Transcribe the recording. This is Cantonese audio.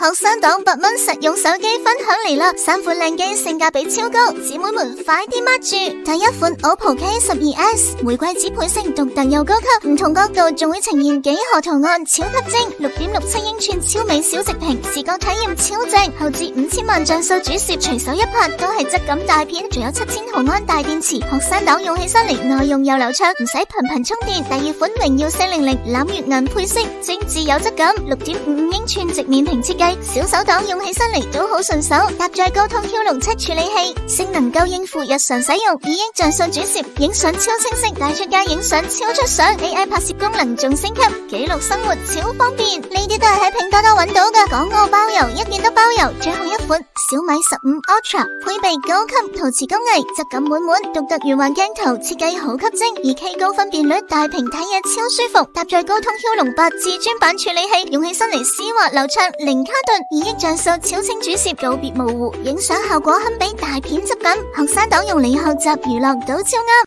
學生黨8蚊實用手機分享嚟啦，3款靚機性價比超高，姊妹們快啲握住！第一款 OPPO K12S 玫瑰紫配色，獨特又高級，唔同角度仲會呈現幾何圖案，超級精！6.67英寸超美小直屏，視覺體驗超正，後置5000萬像素主攝，隨手一拍都係質感大片，仲有7000毫安大電池，學生黨用起身嚟耐用又流暢，唔使頻頻充電。第二款榮耀400攬月銀配色，精緻有質感，6.55英寸直面屏設計。小手黨用起身嚟都好順手，搭載高通驍龍7處理器，性能夠應付日常使用，2億像素主攝，影相超清晰，帶出街影相超出相 ，AI 拍攝功能仲升級，記錄生活超方便。呢啲都係喺拼多多揾到㗎，港澳包郵，一件都包郵。最後一款小米15 Ultra，配備高級陶瓷工藝，質感滿滿，獨特圓環鏡頭設計好吸睛，2K 高分辨率，大屏睇嘢超舒服，搭載高通驍龍8至尊版處理器，用起身嚟絲滑流暢，零卡頓，2億像素超清主攝，告別模糊，影相效果堪比大片質感，學生黨用嚟學習娛樂都超啱。